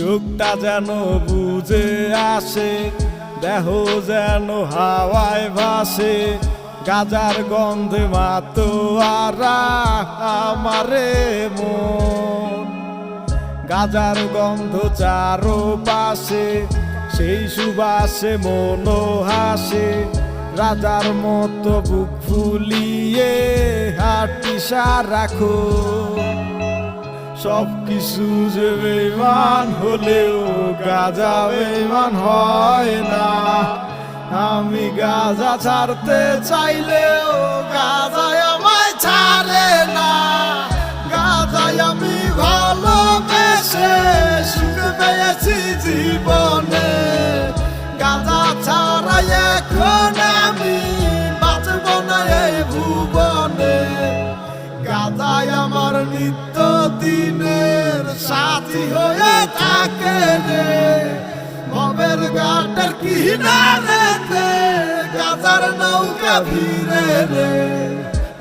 চোখটা যেন বুঝে আসে, দেহ যেন হাওয়ায় ভাসে, গাজার গন্ধে মাতোয়ারা আমারে মন। গাজার গন্ধ চারপাশে, সেই সুবাসে মন হাসে, রাজার মতো বুক ফুলিয়ে হাঁটি সারাখো। সব কিছু যে বেঈমান হলেও গাজা বেঈমান হয় না। আমি গাজা ছাড়তে চাইলেও গাজায় আমায় ছাড়ে না। গাজায় আমি ভালোবেসে সুখ পেয়েছি জীবনে। গাজা ছাড়াই এখন আমি বাঁচব না এই ভুবনে। গাজায় আমার নিত্য দিনের সাথী হয়ে থাকে রে। ভবের ঘাটের কিনারেতে গাজার নৌকা ভিড়ে রে।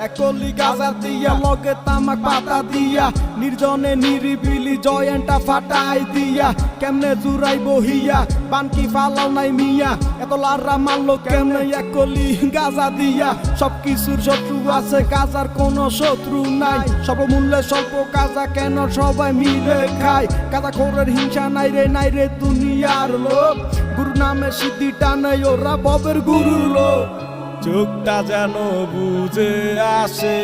একলি গাজা দিয়া লগে তামাক পাতা দিয়া, নির্জনে নিরিবিলি জয়েন্টটা ফাটাই দিয়া। কেমনে জুড়াই বহিয়া বানকি ফালাও নাই মিয়া, এত লাররা মারলো কেমনে একলি গাজা দিয়া। সব কিছুর শত্রু আছে, গাজার কোনো শত্রু নাই। স্বল্প মূল্যে স্বল্প গাজা কেন সবাই মিলে খায়। গাজা খোরের হিংসা নাই রে দুনিয়ার লোক। গুরু নামে সিদ্ধি টানে ওরা ববের গুরুর লোক। চোখটা যেন বুঝে আসে,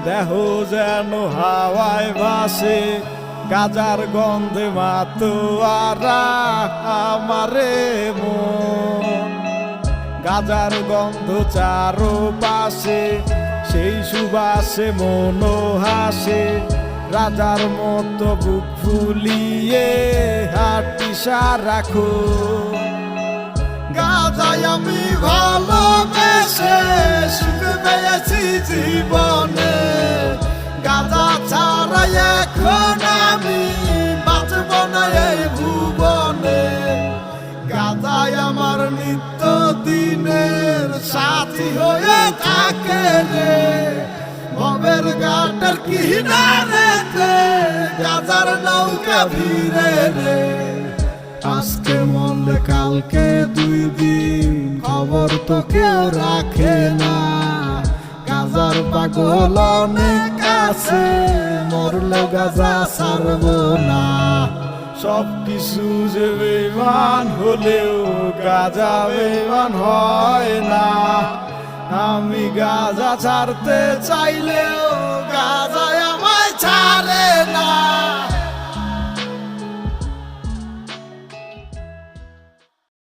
দেহ যেন হাওয়ায় ভাসে, গাজার গন্ধে মাতোয়ারা আমারে মন। গাজার গন্ধ চারপাশে, সেই সুবাসে মন হাসে, রাজার মতো বুক ফুলিয়ে হাঁটি সারাখো। গাজায় আমি ভালোবেসে সুখ পেয়েছি জীবনে। গাজা ছাড়াই এখন আমি বাঁচব না এই ভুবনে। গাজায় আমার নিত্য দিনের সাথী হয়ে থাকে রে। ভবের ঘাটের কিনারেতে গাজার নৌকা ভিড়ে রে। আজকে মরলে কালকে 2 দিন, খবর তো কেউ রাখে না। গাজার পাগল অনেক আছে, মরলে গাজা ছাড়ব না। সব কিছু যে বেঈমান হলেও গাজা বেঈমান হয় না। আমি গাজা ছাড়তে চাইলেও